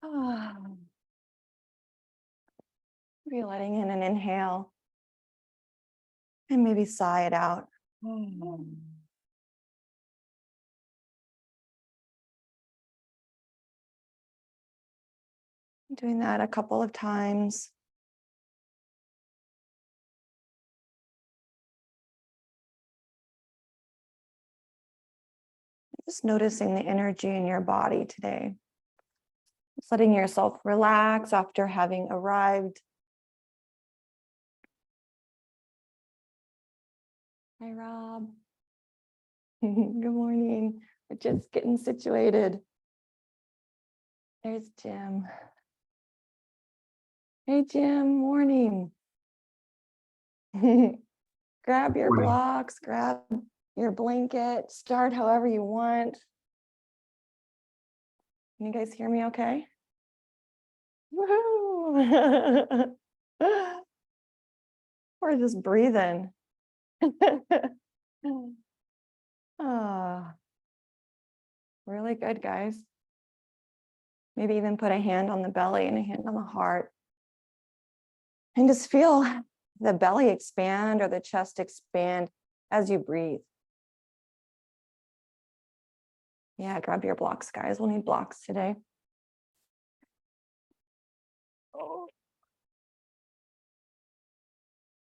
Maybe letting in an inhale and maybe sigh it out. Doing that a couple of times. Just noticing the energy in your body today. Just letting yourself relax after having arrived. Hi, Rob. Good morning. We're just getting situated. There's Jim. Hey, Jim, morning. Grab your blocks, grab your blanket, start however you want. Can you guys hear me okay? Woohoo! We're just breathing. Really good, guys. Maybe even put a hand on the belly and a hand on the heart. And just feel the belly expand or the chest expand as you breathe. Yeah, grab your blocks, guys. We'll need blocks today.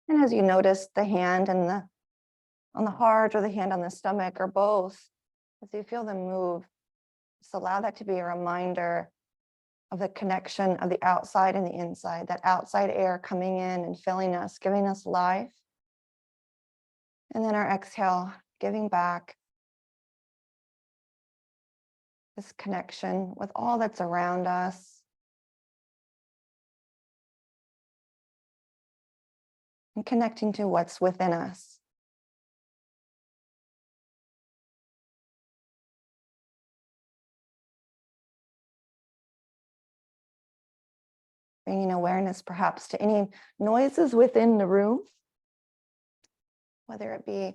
And as you notice the hand and on the heart or the hand on the stomach or both, as you feel them move, just allow that to be a reminder of the connection of the outside and the inside, that outside air coming in and filling us, giving us life. And then our exhale, giving back this connection with all that's around us. And connecting to what's within us. Bringing awareness perhaps to any noises within the room, whether it be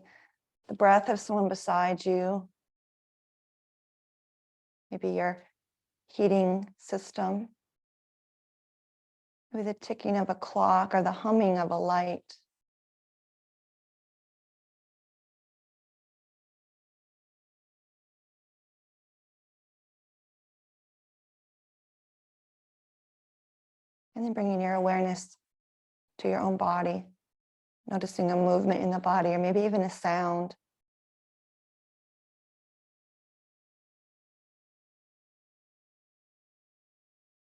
the breath of someone beside you, maybe your heating system, maybe the ticking of a clock or the humming of a light. And then bringing your awareness to your own body, noticing a movement in the body or maybe even a sound.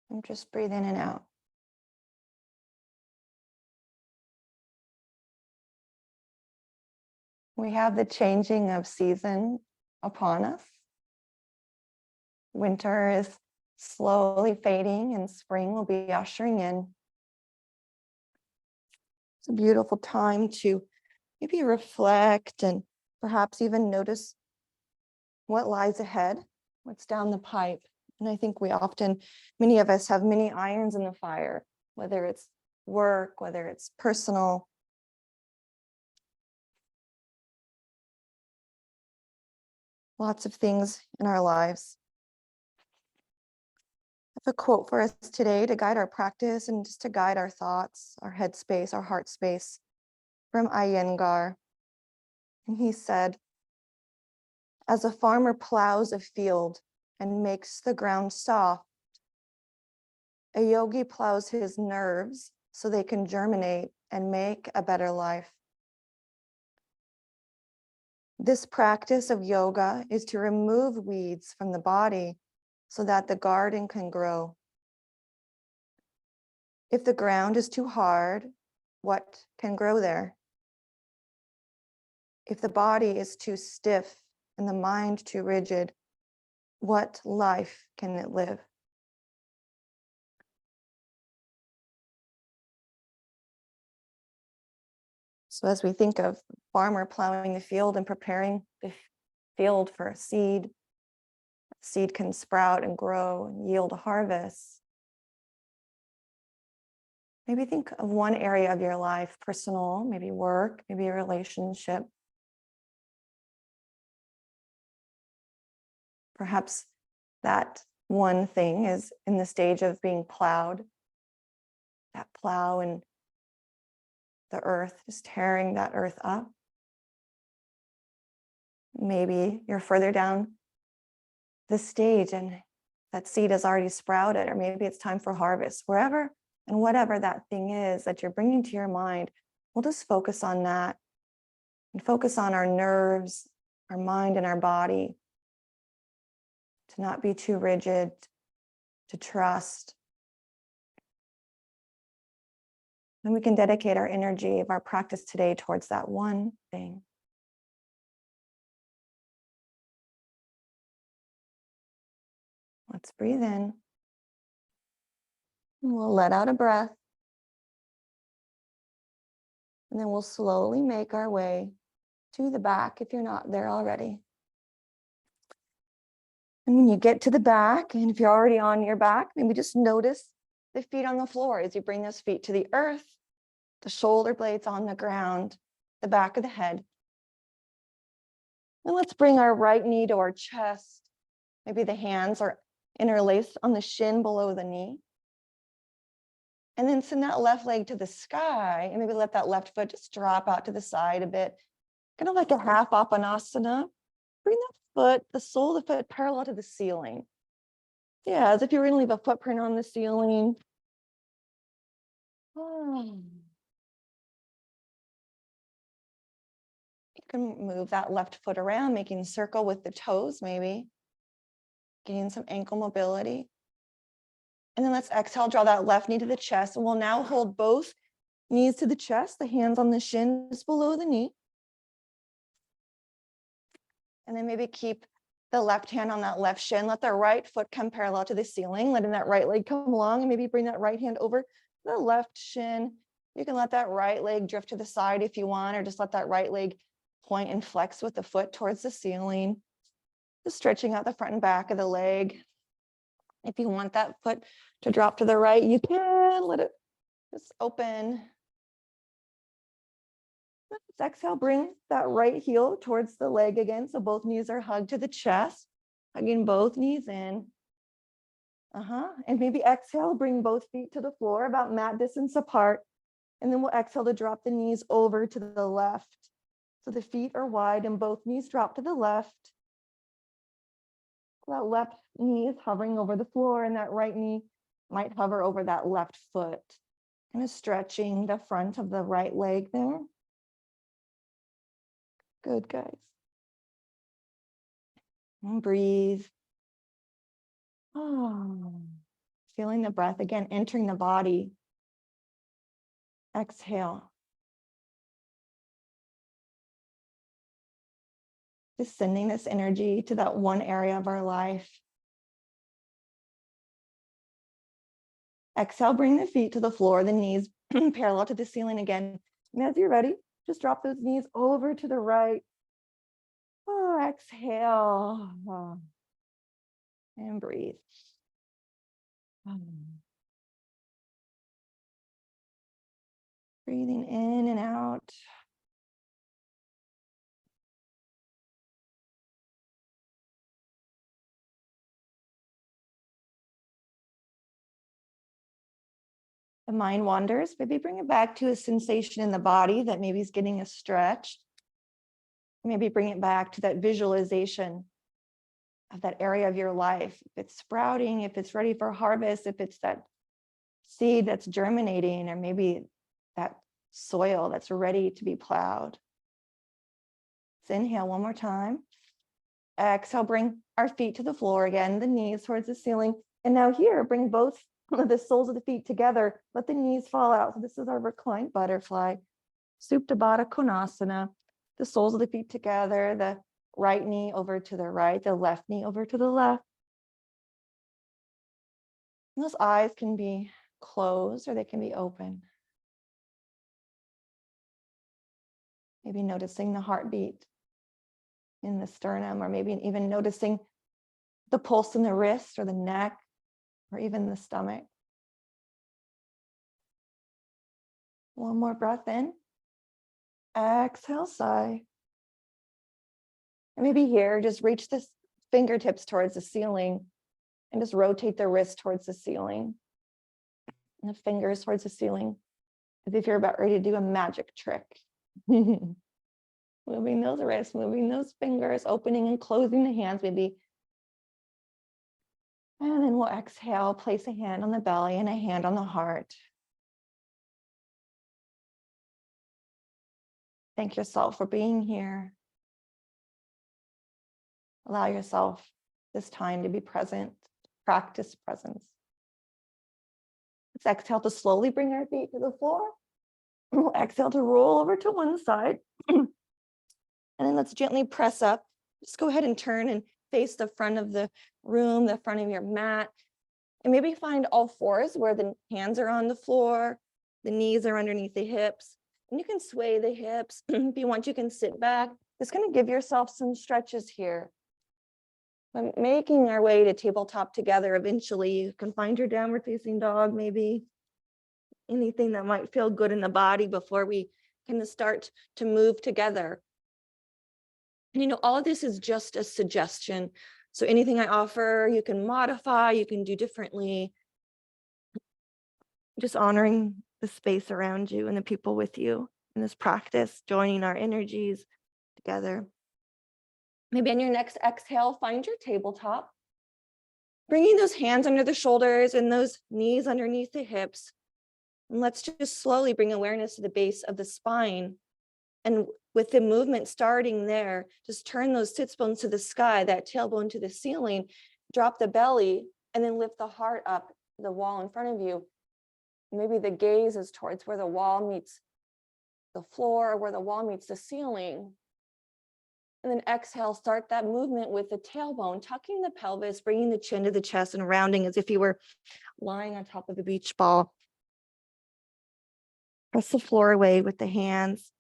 And just breathe in and out. We have the changing of season upon us. Winter is slowly fading and spring will be ushering in. It's a beautiful time to maybe reflect and perhaps even notice what lies ahead, what's down the pipe. And I think many of us have many irons in the fire, whether it's work, whether it's personal. Lots of things in our lives. I have a quote for us today to guide our practice and just to guide our thoughts, our head space, our heart space, from Annnnd. And he said, "As a farmer plows a field and makes the ground soft, a yogi plows his nerves so they can germinate and make a better life." This practice of yoga is to remove weeds from the body so that the garden can grow. If the ground is too hard, what can grow there? If the body is too stiff and the mind too rigid, what life can it live? So as we think of farmer plowing the field and preparing the field for a seed can sprout and grow and yield a harvest. Maybe think of one area of your life, personal, maybe work, maybe a relationship. Perhaps that one thing is in the stage of being plowed, that plow and the earth, just tearing that earth up. Maybe you're further down the stage and that seed has already sprouted, or maybe it's time for harvest. Wherever and whatever that thing is that you're bringing to your mind, we'll just focus on that and focus on our nerves, our mind, and our body, to not be too rigid, to trust. And we can dedicate our energy of our practice today towards that one thing. Let's breathe in. And we'll let out a breath. And then we'll slowly make our way to the back if you're not there already. And when you get to the back, and if you're already on your back, maybe just notice the feet on the floor as you bring those feet to the earth, the shoulder blades on the ground, the back of the head. And let's bring our right knee to our chest. Maybe the hands are interlaced on the shin below the knee. And then send that left leg to the sky, and maybe let that left foot just drop out to the side a bit, kind of like a half Apanasana. Bring that foot, the sole of the foot, parallel to the ceiling. Yeah, as if you were going to leave a footprint on the ceiling. You can move that left foot around, making a circle with the toes, maybe. Getting some ankle mobility. And then let's exhale, draw that left knee to the chest. And we'll now hold both knees to the chest, the hands on the shins below the knee. And then maybe keep the left hand on that left shin. Let the right foot come parallel to the ceiling, letting that right leg come along, and maybe bring that right hand over the left shin. You can let that right leg drift to the side if you want, or just let that right leg point and flex with the foot towards the ceiling. Just stretching out the front and back of the leg. If you want that foot to drop to the right, you can let it just open. Let's exhale, bring that right heel towards the leg again. So both knees are hugged to the chest, hugging both knees in. And maybe exhale, bring both feet to the floor about mat distance apart. And then we'll exhale to drop the knees over to the left. So the feet are wide and both knees drop to the left. That left knee is hovering over the floor, and that right knee might hover over that left foot. Kind of stretching the front of the right leg there. Good, guys. And breathe. Feeling the breath again, entering the body. Exhale. Just sending this energy to that one area of our life. Exhale, bring the feet to the floor, the knees parallel to the ceiling again. And as you're ready, just drop those knees over to the right. Exhale. And breathe. Breathing in and out. The mind wanders, maybe bring it back to a sensation in the body that maybe is getting a stretch. Maybe bring it back to that visualization of that area of your life. If it's sprouting, if it's ready for harvest, if it's that seed that's germinating, or maybe that soil that's ready to be plowed. Let's inhale one more time. Exhale, bring our feet to the floor again, the knees towards the ceiling. And now here, bring both of the soles of the feet together. Let the knees fall out. So this is our reclined butterfly. Supta Baddha Konasana. The soles of the feet together, the right knee over to the right, the left knee over to the left. And those eyes can be closed or they can be open. Maybe noticing the heartbeat in the sternum, or maybe even noticing the pulse in the wrist or the neck, or even the stomach. One more breath in. Exhale, sigh. And maybe here, just reach the fingertips towards the ceiling. And just rotate the wrist towards the ceiling and the fingers towards the ceiling, as if you're about ready to do a magic trick. Moving those wrists, moving those fingers, opening and closing the hands maybe. And then we'll exhale, place a hand on the belly and a hand on the heart. Thank yourself for being here. Allow yourself this time to be present, practice presence. Let's exhale to slowly bring our feet to the floor. We'll exhale to roll over to one side. And then let's gently press up. Just go ahead and turn and face the front of the room, the front of your mat. And maybe find all fours where the hands are on the floor, the knees are underneath the hips. And you can sway the hips. If you want, you can sit back. Just going to give yourself some stretches here. But making our way to tabletop together eventually. You can find your downward facing dog, maybe anything that might feel good in the body before we kind of start to move together. And, you know, all of this is just a suggestion. So anything I offer, you can modify, you can do differently. Just honoring the space around you and the people with you in this practice, joining our energies together. Maybe on your next exhale, find your tabletop. Bringing those hands under the shoulders and those knees underneath the hips. And let's just slowly bring awareness to the base of the spine. And with the movement starting there, just turn those sits bones to the sky, that tailbone to the ceiling, drop the belly, and then lift the heart up to the wall in front of you. Maybe the gaze is towards where the wall meets the floor, or where the wall meets the ceiling. And then exhale, start that movement with the tailbone, tucking the pelvis, bringing the chin to the chest and rounding as if you were lying on top of a beach ball. Press the floor away with the hands.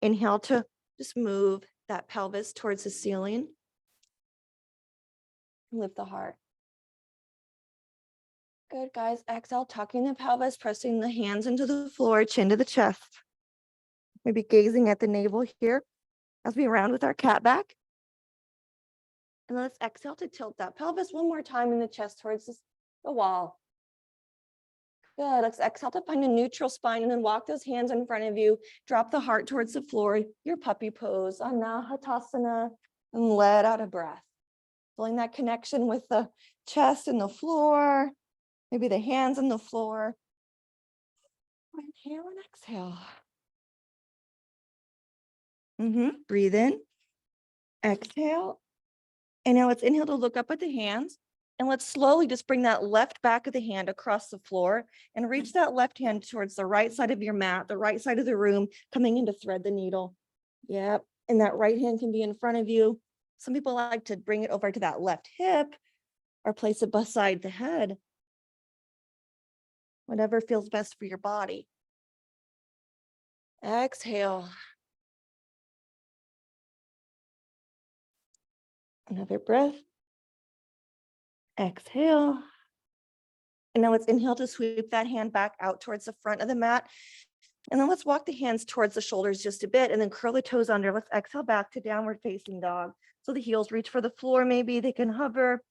Inhale to just move that pelvis towards the ceiling. Lift the heart. Good, guys. Exhale, tucking the pelvis, pressing the hands into the floor, chin to the chest. Maybe gazing at the navel here as we round with our cat back. And let's exhale to tilt that pelvis one more time in the chest towards the wall. Good. Let's exhale to find a neutral spine and then walk those hands in front of you. Drop the heart towards the floor, your puppy pose, Anahatasana, and let out a breath. Feeling that connection with the chest and the floor, maybe the hands on the floor. Inhale and exhale. Breathe in, exhale. And now let's inhale to look up at the hands. And let's slowly just bring that left back of the hand across the floor and reach that left hand towards the right side of your mat, the right side of the room, coming in to thread the needle. Yep. And that right hand can be in front of you. Some people like to bring it over to that left hip or place it beside the head. Whatever feels best for your body. Exhale. Another breath. Exhale. And now let's inhale to sweep that hand back out towards the front of the mat. And then let's walk the hands towards the shoulders just a bit and then curl the toes under. Let's exhale back to downward facing dog. So the heels reach for the floor, maybe they can hover.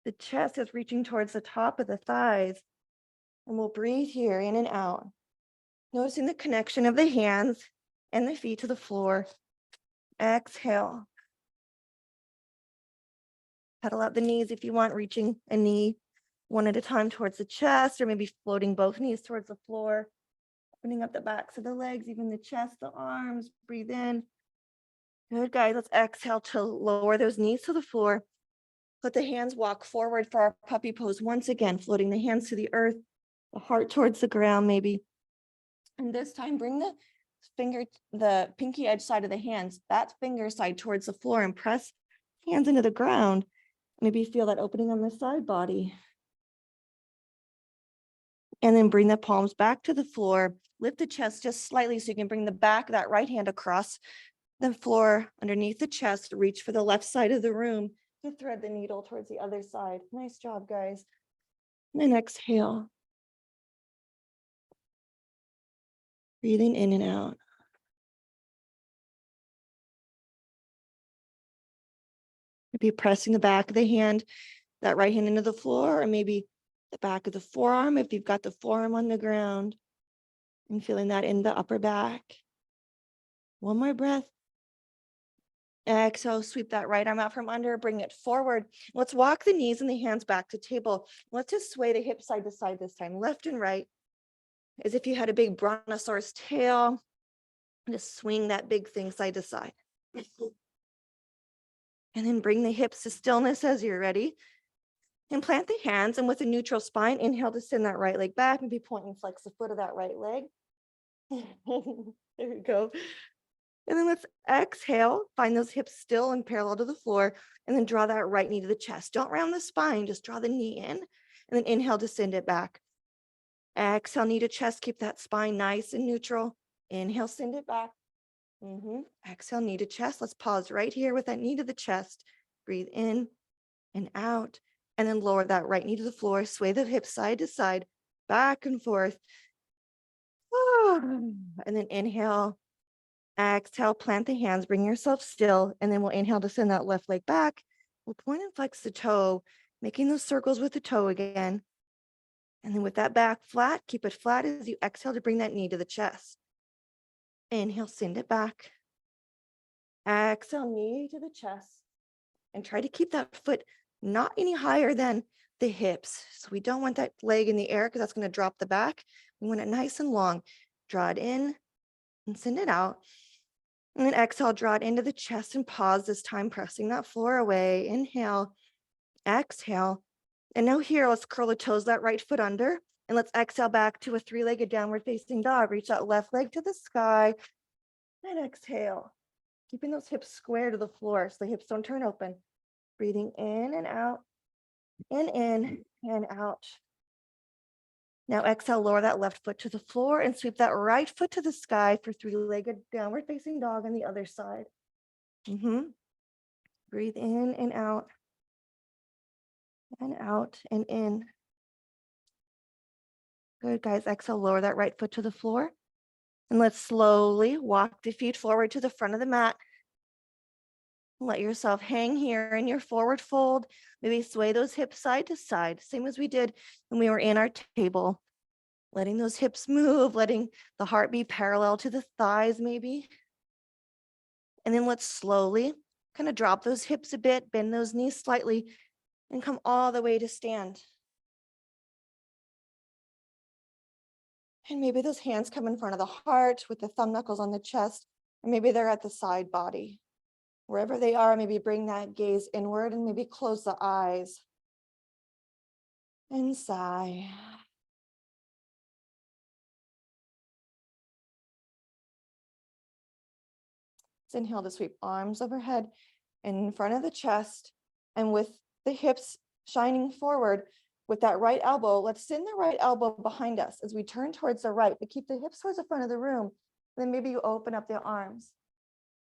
The chest is reaching towards the top of the thighs. And we'll breathe here in and out. Noticing the connection of the hands and the feet to the floor. Exhale. Pedal out the knees if you want, reaching a knee one at a time towards the chest, or maybe floating both knees towards the floor. Opening up the backs of the legs, even the chest, the arms. Breathe in. Good, guys. Let's exhale to lower those knees to the floor. Let the hands walk forward for our puppy pose once again, floating the hands to the earth, the heart towards the ground maybe. And this time, bring the pinky edge side of the hands, that finger side towards the floor, and press hands into the ground. Maybe feel that opening on the side body. And then bring the palms back to the floor. Lift the chest just slightly so you can bring the back of that right hand across the floor underneath the chest. Reach for the left side of the room to thread the needle towards the other side. Nice job, guys. And then exhale. Breathing in and out. Maybe pressing the back of the hand that right hand into the floor, or maybe the back of the forearm if you've got the forearm on the ground, and feeling that in the upper back. One more breath. Exhale, sweep that right arm out from under, bring it forward. Let's walk the knees and the hands back to table. Let's just sway the hips side to side this time, left and right, as if you had a big brontosaurus tail. Just swing that big thing side to side. And then bring the hips to stillness as you're ready. And plant the hands, and with a neutral spine, inhale to send that right leg back, maybe point and flex the foot of that right leg. There we go. And then let's exhale, find those hips still and parallel to the floor, and then draw that right knee to the chest. Don't round the spine, just draw the knee in, and then inhale to send it back. Exhale, knee to chest, keep that spine nice and neutral. Inhale, send it back. Exhale, knee to chest. Let's pause right here with that knee to the chest. Breathe in and out, and then lower that right knee to the floor. Sway the hips side to side, back and forth. And then inhale. Exhale, plant the hands, bring yourself still, and then we'll inhale to send that left leg back. We'll point and flex the toe, making those circles with the toe again. And then with that back flat, keep it flat as you exhale to bring that knee to the chest. Inhale, send it back. Exhale, knee to the chest. And try to keep that foot not any higher than the hips. So we don't want that leg in the air because that's going to drop the back. We want it nice and long. Draw it in and send it out. And then exhale, draw it into the chest and pause this time, pressing that floor away. Inhale, exhale. And now here, let's curl the toes, that right foot under. And let's exhale back to a three-legged downward facing dog. Reach that left leg to the sky. And exhale, keeping those hips square to the floor so the hips don't turn open. Breathing in and out, in and out. Now exhale, lower that left foot to the floor and sweep that right foot to the sky for three-legged downward facing dog on the other side. Breathe in and out and in. Good, guys. Exhale, lower that right foot to the floor. And let's slowly walk the feet forward to the front of the mat. Let yourself hang here in your forward fold. Maybe sway those hips side to side, same as we did when we were in our table. Letting those hips move, letting the heart be parallel to the thighs maybe. And then let's slowly kind of drop those hips a bit, bend those knees slightly, and come all the way to stand. And maybe those hands come in front of the heart with the thumb knuckles on the chest, or maybe they're at the side body. Wherever they are, maybe bring that gaze inward and maybe close the eyes. And sigh. Let's inhale to sweep arms overhead in front of the chest, and with the hips shining forward with that right elbow, let's send the right elbow behind us as we turn towards the right, but keep the hips towards the front of the room. And then maybe you open up the arms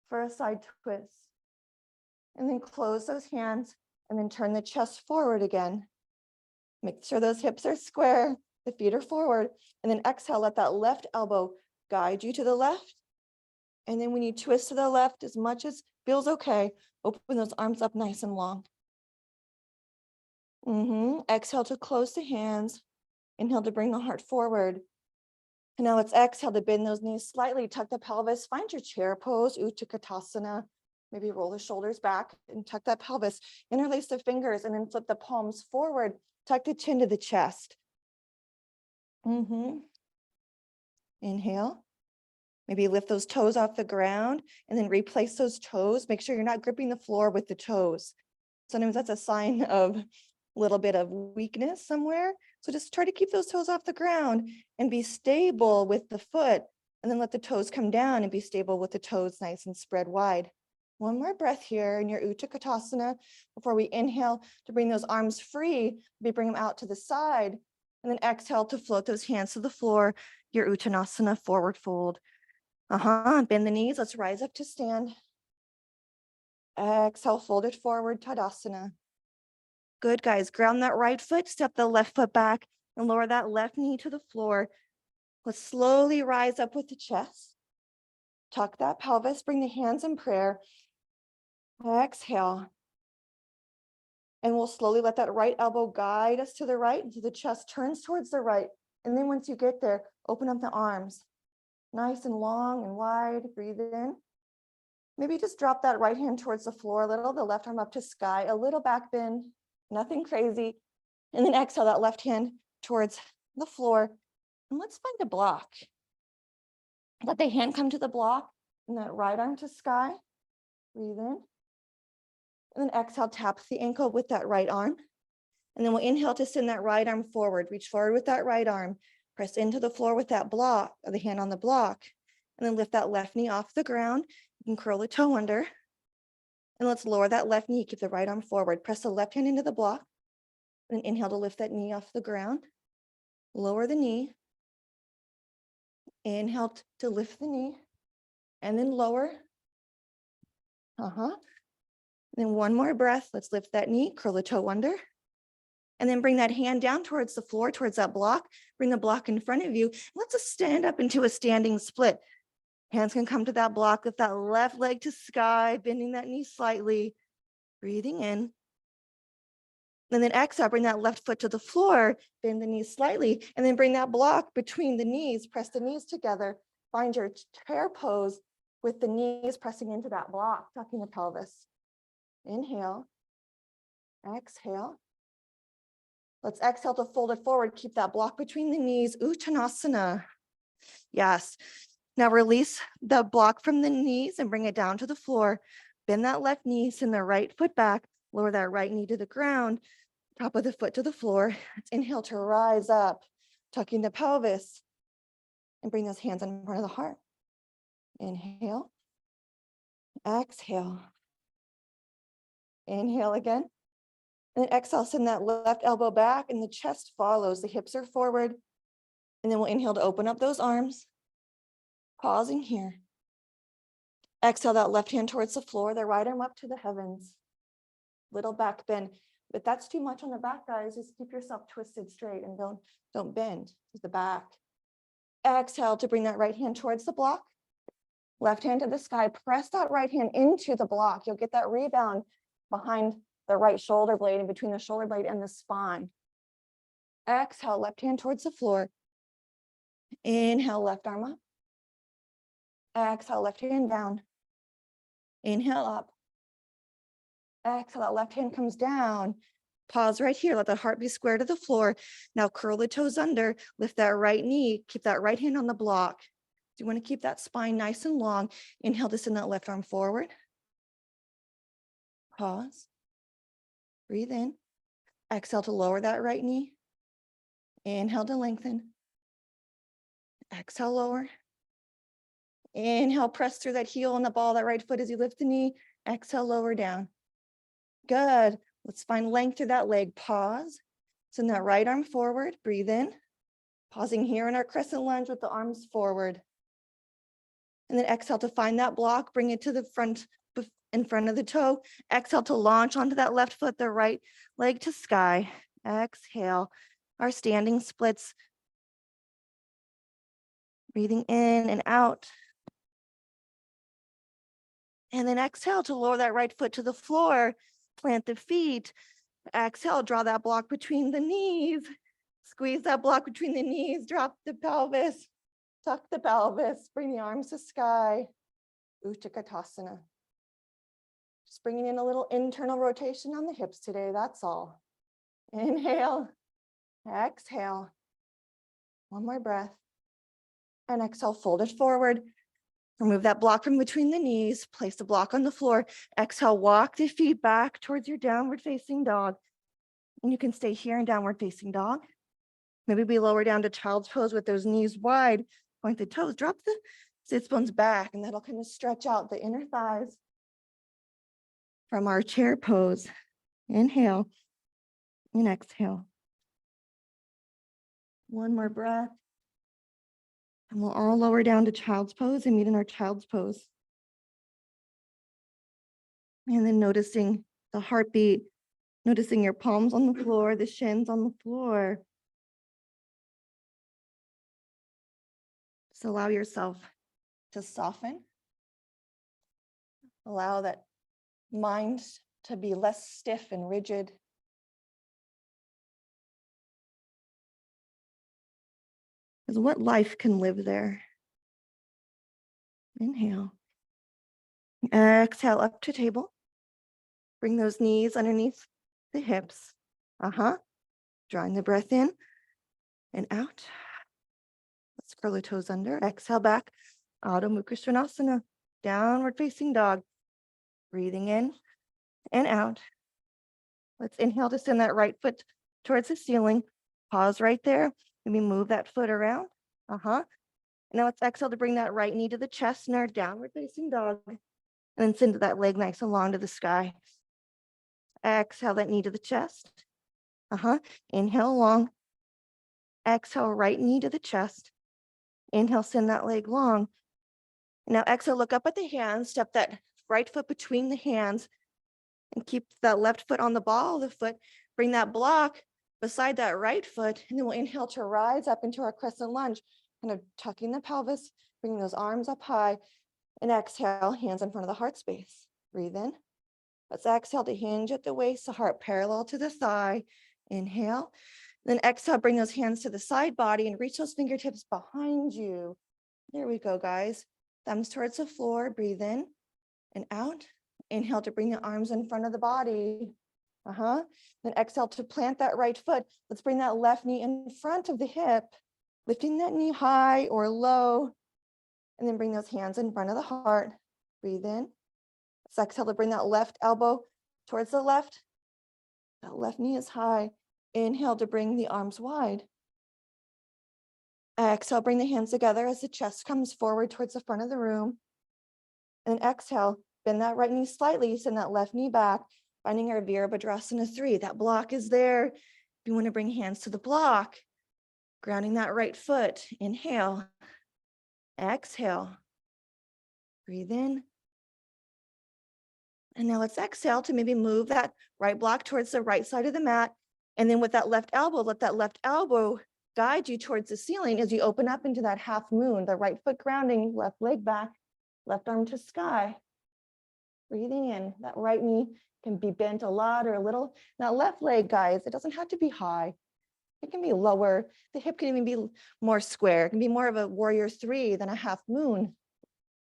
for a side twist. And then close those hands and then turn the chest forward again. Make sure those hips are square, the feet are forward, and then exhale, let that left elbow guide you to the left. And then when you twist to the left, as much as feels okay, open those arms up nice and long. Exhale to close the hands. Inhale to bring the heart forward. And now let's exhale to bend those knees slightly, tuck the pelvis, find your chair pose, Utkatasana. Maybe roll the shoulders back and tuck that pelvis, interlace the fingers, and then flip the palms forward, tuck the chin to the chest. Inhale. Maybe lift those toes off the ground and then replace those toes. Make sure you're not gripping the floor with the toes. Sometimes that's a sign of a little bit of weakness somewhere. So just try to keep those toes off the ground and be stable with the foot, and then let the toes come down and be stable with the toes nice and spread wide. One more breath here in your Utkatasana before we inhale to bring those arms free. We bring them out to the side, and then exhale to float those hands to the floor, your Uttanasana forward fold. Bend the knees. Let's rise up to stand. Exhale, fold it forward, Tadasana. Good, guys. Ground that right foot, step the left foot back, and lower that left knee to the floor. Let's slowly rise up with the chest. Tuck that pelvis, bring the hands in prayer. Exhale. And we'll slowly let that right elbow guide us to the right until the chest turns towards the right. And then once you get there, open up the arms. Nice and long and wide, breathe in. Maybe just drop that right hand towards the floor a little, the left arm up to sky, a little back bend, nothing crazy. And then exhale that left hand towards the floor. And let's find a block. Let the hand come to the block and that right arm to sky, breathe in. And then exhale, tap the ankle with that right arm. And then we'll inhale to send that right arm forward. Reach forward with that right arm. Press into the floor with that block, or the hand on the block. And then lift that left knee off the ground. You can curl the toe under. And let's lower that left knee. Keep the right arm forward. Press the left hand into the block. And then inhale to lift that knee off the ground. Lower the knee. Inhale to lift the knee. And then lower. Then one more breath. Let's lift that knee. Curl the toe under. And then bring that hand down towards the floor, towards that block. Bring the block in front of you. Let's just stand up into a standing split. Hands can come to that block. Lift that left leg to sky, bending that knee slightly. Breathing in. And then exhale, bring that left foot to the floor, bend the knees slightly, and then bring that block between the knees. Press the knees together. Find your chair pose with the knees pressing into that block, tucking the pelvis. Inhale. Exhale. Let's exhale to fold it forward. Keep that block between the knees. Uttanasana. Yes. Now release the block from the knees and bring it down to the floor. Bend that left knee, send the right foot back. Lower that right knee to the ground. Top of the foot to the floor. Let's inhale to rise up, tucking the pelvis. And bring those hands in front of the heart. Inhale. Exhale. Inhale again. And then exhale, send that left elbow back and the chest follows. The hips are forward. And then we'll inhale to open up those arms. Pausing here. Exhale that left hand towards the floor, the right arm up to the heavens. Little back bend. If that's too much on the back, guys, just keep yourself twisted straight and don't bend to the back. Exhale to bring that right hand towards the block. Left hand to the sky. Press that right hand into the block. You'll get that rebound behind the right shoulder blade and between the shoulder blade and the spine. Exhale, left hand towards the floor. Inhale, left arm up. Exhale, left hand down. Inhale up. Exhale, that left hand comes down. Pause right here. Let the heart be square to the floor. Now curl the toes under. Lift that right knee. Keep that right hand on the block. You want to keep that spine nice and long. Inhale to send that left arm forward. Pause. Breathe in. Exhale to lower that right knee. Inhale to lengthen. Exhale, lower. Inhale, press through that heel on the ball, that right foot as you lift the knee. Exhale, lower down. Good. Let's find length through that leg. Pause. Send that right arm forward. Breathe in. Pausing here in our crescent lunge with the arms forward. And then exhale to find that block. Bring it to the front, in front of the toe. Exhale to launch onto that left foot, the right leg to sky. Exhale. Our standing splits. Breathing in and out. And then exhale to lower that right foot to the floor. Plant the feet. Exhale, draw that block between the knees. Squeeze that block between the knees. Drop the pelvis. Tuck the pelvis. Bring the arms to sky. Uttanasana. Just bringing in a little internal rotation on the hips today. That's all. Inhale. Exhale. One more breath. And exhale, fold it forward. Remove that block from between the knees. Place the block on the floor. Exhale, walk the feet back towards your downward facing dog. And you can stay here in downward facing dog. Maybe we lower down to child's pose with those knees wide. Point the toes, drop the sits bones back, and that'll kind of stretch out the inner thighs from our chair pose. Inhale and exhale. One more breath. And we'll all lower down to child's pose and meet in our child's pose. And then noticing the heartbeat, noticing your palms on the floor, the shins on the floor. Just allow yourself to soften. Allow that mind to be less stiff and rigid, is what life can live there. Inhale. Exhale up to table. Bring those knees underneath the hips. Drawing the breath in and out. Let's curl the toes under. Exhale back. Adho Mukha Svanasana. Downward facing dog. Breathing in and out. Let's inhale to send that right foot towards the ceiling. Pause right there. Maybe move that foot around. Now let's exhale to bring that right knee to the chest in our downward facing dog. And then send that leg nice and long to the sky. Exhale that knee to the chest. Inhale long. Exhale right knee to the chest. Inhale, send that leg long. Now exhale, look up at the hands. Step that right foot between the hands. And keep that left foot on the ball of the foot. Bring that block beside that right foot. And then we'll inhale to rise up into our crescent lunge. Kind of tucking the pelvis, bring those arms up high. And exhale, hands in front of the heart space. Breathe in. Let's exhale to hinge at the waist, the heart parallel to the thigh. Inhale. Then exhale, bring those hands to the side body and reach those fingertips behind you. There we go, guys. Thumbs towards the floor. Breathe in and out. Inhale to bring the arms in front of the body. Then exhale to plant that right foot. Let's bring that left knee in front of the hip, lifting that knee high or low. And then bring those hands in front of the heart. Breathe in. Let's exhale to bring that left elbow towards the left. That left knee is high. Inhale to bring the arms wide. Exhale, bring the hands together as the chest comes forward towards the front of the room. And exhale, bend that right knee slightly, send that left knee back, finding our Virabhadrasana 3. That block is there. If you want to bring hands to the block, grounding that right foot. Inhale. Exhale. Breathe in. And now let's exhale to maybe move that right block towards the right side of the mat. And then with that left elbow, let that left elbow guide you towards the ceiling as you open up into that half moon, the right foot grounding, left leg back, left arm to sky. Breathing in, that right knee can be bent a lot or a little. That left leg, guys, it doesn't have to be high. It can be lower. The hip can even be more square. It can be more of a warrior 3 than a half moon.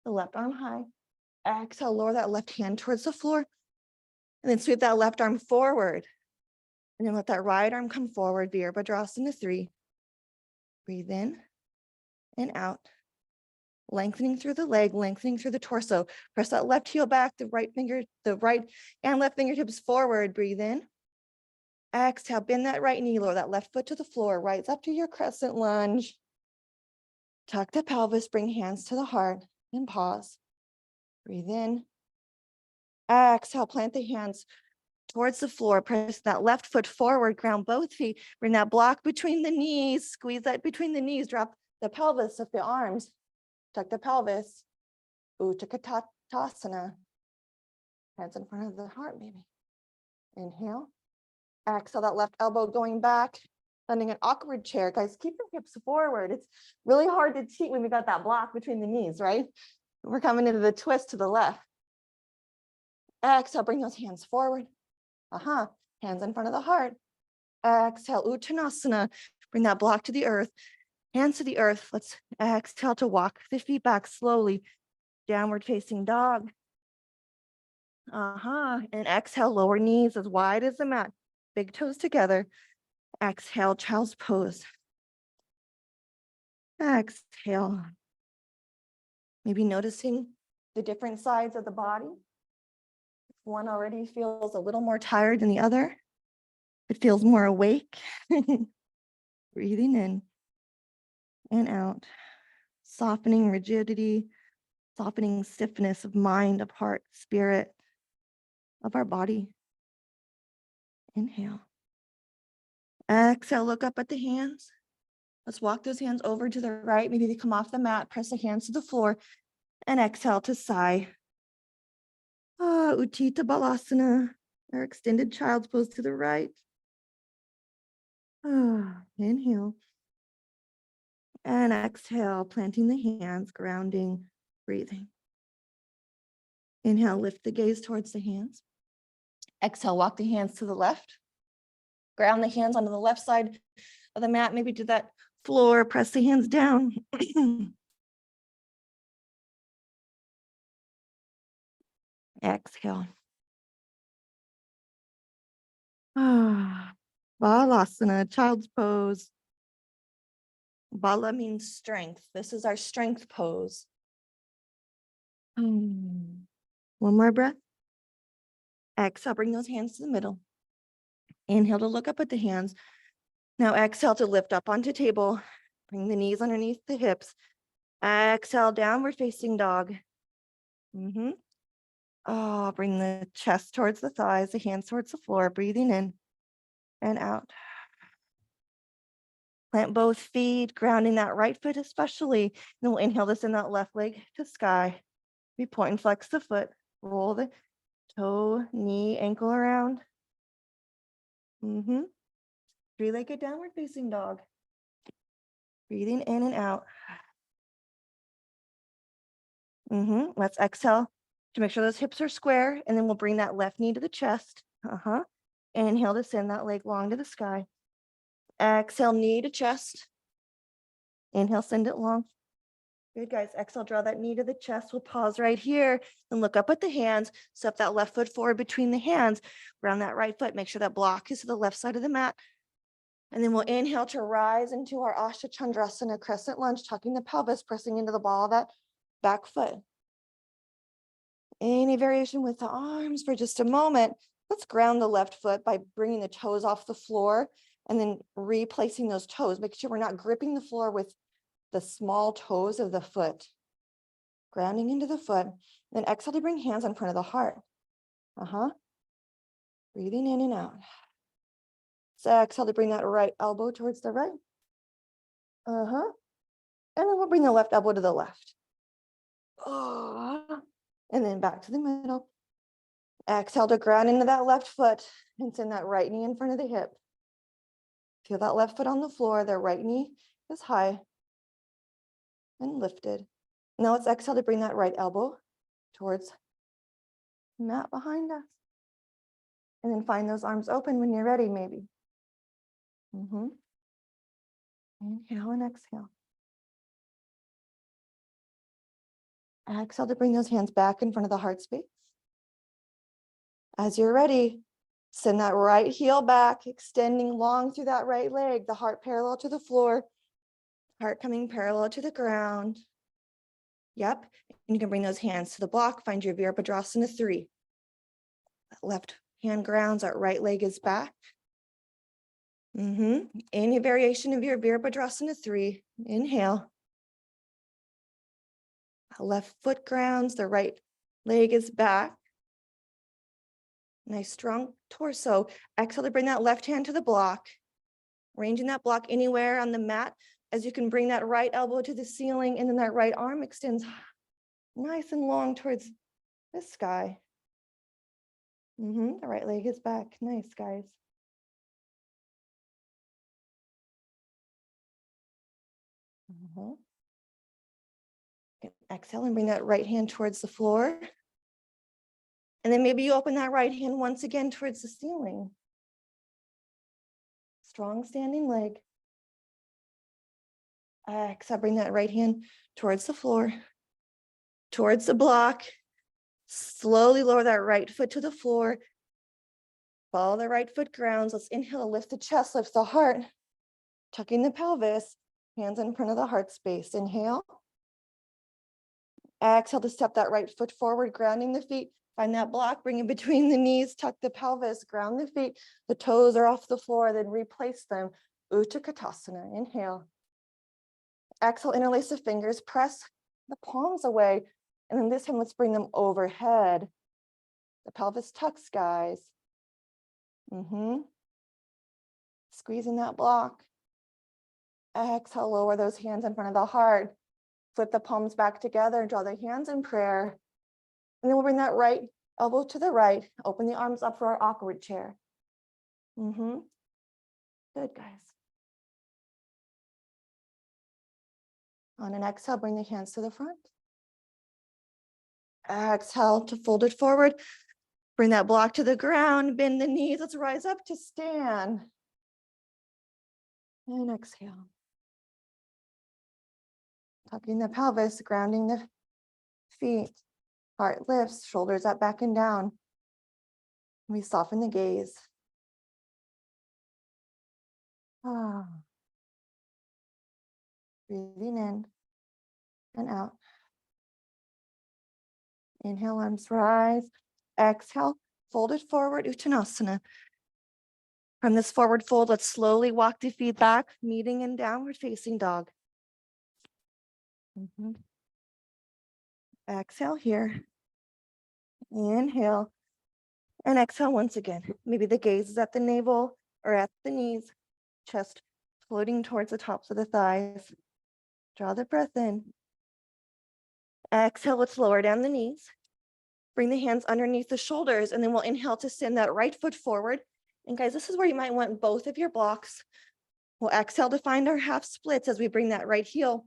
The left arm high. Exhale, lower that left hand towards the floor. And then sweep that left arm forward. And then let that right arm come forward, Virabhadrasana 3. Breathe in and out. Lengthening through the leg, lengthening through the torso. Press that left heel back, the right and left fingertips forward. Breathe in. Exhale, bend that right knee, lower that left foot to the floor, rise up to your crescent lunge. Tuck the pelvis, bring hands to the heart and pause. Breathe in. Exhale, plant the hands towards the floor. Press that left foot forward, ground both feet. Bring that block between the knees, squeeze that between the knees, drop the pelvis of the arms. Tuck the pelvis. Utkatasana. Hands in front of the heart, maybe. Inhale. Exhale, that left elbow going back, landing an awkward chair. Guys, keep your hips forward. It's really hard to cheat when we got that block between the knees, right? We're coming into the twist to the left. Exhale, bring those hands forward. Hands in front of the heart. Exhale, Uttanasana. Bring that block to the earth. Hands to the earth. Let's exhale to walk the feet back slowly. Downward facing dog. And exhale, lower knees as wide as the mat. Big toes together. Exhale, child's pose. Exhale. Maybe noticing the different sides of the body. If one already feels a little more tired than the other, it feels more awake. Breathing in and out. Softening rigidity, softening stiffness of mind, of heart, spirit, of our body. Inhale. Exhale, look up at the hands. Let's walk those hands over to the right. Maybe they come off the mat, press the hands to the floor, and exhale to sigh. Utthita Balasana, our extended child's pose to the right. Inhale. And exhale, planting the hands, grounding, breathing. Inhale, lift the gaze towards the hands. Exhale, walk the hands to the left. Ground the hands onto the left side of the mat, maybe to that floor, press the hands down. Exhale. Balasana, child's pose. Bala means strength. This is our strength pose. One more breath. Exhale, bring those hands to the middle. Inhale to look up at the hands. Now exhale to lift up onto table. Bring the knees underneath the hips. Exhale, downward facing dog. Oh, bring the chest towards the thighs, the hands towards the floor, breathing in and out. Plant both feet, grounding that right foot especially. Then we'll inhale to send that left leg to sky. We point and flex the foot. Roll the toe, knee, ankle around. Three-legged downward facing dog. Breathing in and out. Let's exhale to make sure those hips are square, and then we'll bring that left knee to the chest. Inhale to send that leg long to the sky. Exhale, knee to chest. Inhale, send it long. Good, guys. Exhale, draw that knee to the chest. We'll pause right here and look up at the hands. Step that left foot forward between the hands. Round that right foot. Make sure that block is to the left side of the mat. And then we'll inhale to rise into our Asha Chandrasana crescent lunge, tucking the pelvis, pressing into the ball of that back foot. Any variation with the arms for just a moment. Let's ground the left foot by bringing the toes off the floor and then replacing those toes. Make sure we're not gripping the floor with the small toes of the foot. Grounding into the foot. Then exhale to bring hands in front of the heart. Breathing in and out. So exhale to bring that right elbow towards the right. And then we'll bring the left elbow to the left. And then back to the middle. Exhale to ground into that left foot and send that right knee in front of the hip. Feel that left foot on the floor. The right knee is high and lifted. Now let's exhale to bring that right elbow towards the mat behind us. And then find those arms open when you're ready, maybe. Inhale and exhale. Exhale to bring those hands back in front of the heart space. As you're ready, send that right heel back, extending long through that right leg, the heart parallel to the floor, heart coming parallel to the ground. Yep, and you can bring those hands to the block, find your Virabhadrasana 3. That left hand grounds, that right leg is back. Any variation of your Virabhadrasana 3, inhale. Left foot grounds, the right leg is back. Nice strong torso. Exhale to bring that left hand to the block. Ranging that block anywhere on the mat as you can bring that right elbow to the ceiling, and then that right arm extends nice and long towards the sky. The right leg is back. Nice, guys. Exhale and bring that right hand towards the floor. And then maybe you open that right hand once again towards the ceiling. Strong standing leg. Exhale, bring that right hand towards the floor, towards the block. Slowly lower that right foot to the floor. Follow the right foot grounds. Let's inhale, lift the chest, lift the heart. Tucking the pelvis, hands in front of the heart space. Inhale. Exhale to step that right foot forward, grounding the feet. Find that block, bring it between the knees, tuck the pelvis, ground the feet. The toes are off the floor, then replace them. Utthakatasana, inhale. Exhale, interlace the fingers, press the palms away. And then this time, let's bring them overhead. The pelvis tucks, guys. Squeezing that block. Exhale, lower those hands in front of the heart. Flip the palms back together and draw the hands in prayer. And then we'll bring that right elbow to the right. Open the arms up for our awkward chair. Good, guys. On an exhale, bring the hands to the front. Exhale to fold it forward. Bring that block to the ground, bend the knees. Let's rise up to stand. And exhale. Tucking the pelvis, grounding the feet. Heart lifts, shoulders up, back and down. We soften the gaze. Ah. Breathing in and out. Inhale, arms rise. Exhale, fold it forward, Uttanasana. From this forward fold, let's slowly walk the feet back, meeting in downward facing dog. Exhale here. Inhale. And exhale once again. Maybe the gaze is at the navel or at the knees, chest floating towards the tops of the thighs. Draw the breath in. Exhale, let's lower down the knees. Bring the hands underneath the shoulders, and then we'll inhale to send that right foot forward. And guys, this is where you might want both of your blocks. We'll exhale to find our half splits as we bring that right heel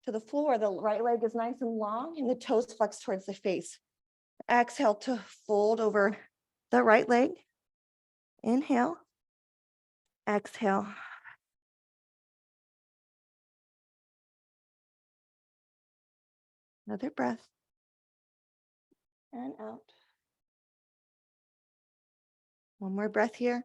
to the floor. The right leg is nice and long and the toes flex towards the face. Exhale to fold over the right leg. Inhale. Exhale. Another breath. And out. One more breath here.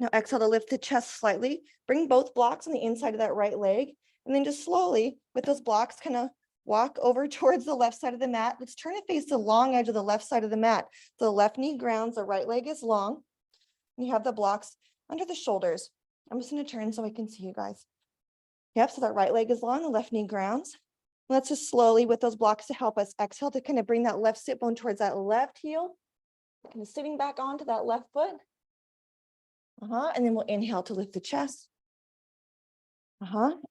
Now exhale to lift the chest slightly. Bring both blocks on the inside of that right leg. And then just slowly, with those blocks, kind of walk over towards the left side of the mat. Let's turn to face the long edge of the left side of the mat. So the left knee grounds, the right leg is long. And you have the blocks under the shoulders. I'm just going to turn so I can see you guys. Yep, so that right leg is long, the left knee grounds. Let's just slowly, with those blocks to help us, exhale to kind of bring that left sit bone towards that left heel. Kind of sitting back onto that left foot. And then we'll inhale to lift the chest.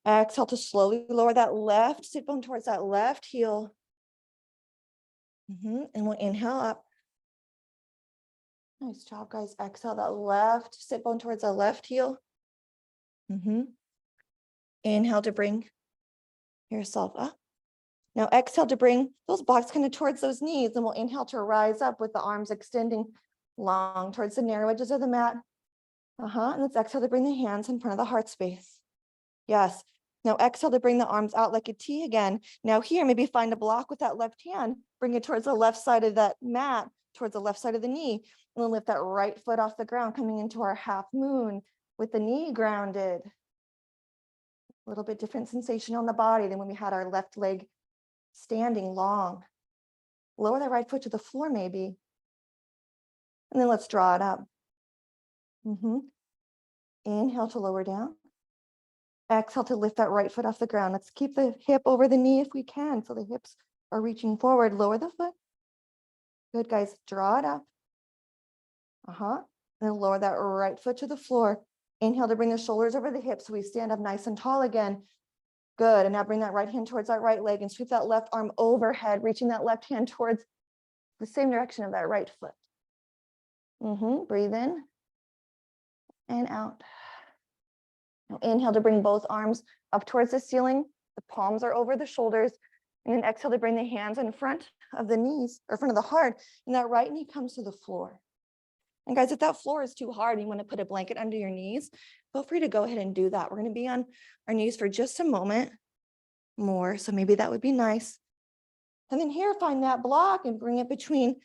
Exhale to slowly lower that left sit bone towards that left heel. And we'll inhale up. Nice job, guys. Exhale that left sit bone towards that left heel. Inhale to bring yourself up. Now exhale to bring those blocks kind of towards those knees, and we'll inhale to rise up with the arms extending long towards the narrow edges of the mat. And let's exhale to bring the hands in front of the heart space. Yes. Now exhale to bring the arms out like a T again. Now here, maybe find a block with that left hand, bring it towards the left side of that mat, towards the left side of the knee, and then lift that right foot off the ground, coming into our half moon with the knee grounded. A little bit different sensation on the body than when we had our left leg standing long. Lower that right foot to the floor maybe. And then let's draw it up. Inhale to lower down. Exhale to lift that right foot off the ground. Let's keep the hip over the knee if we can, so the hips are reaching forward. Lower the foot. Good, guys. Draw it up. And then lower that right foot to the floor. Inhale to bring the shoulders over the hips so we stand up nice and tall again. Good. And now bring that right hand towards that right leg and sweep that left arm overhead, reaching that left hand towards the same direction of that right foot. Breathe in and out. Now inhale to bring both arms up towards the ceiling. The palms are over the shoulders. And then exhale to bring the hands in front of the knees or front of the heart. And that right knee comes to the floor. And guys, if that floor is too hard and you want to put a blanket under your knees, feel free to go ahead and do that. We're going to be on our knees for just a moment more. So maybe that would be nice. And then here, find that block and bring it between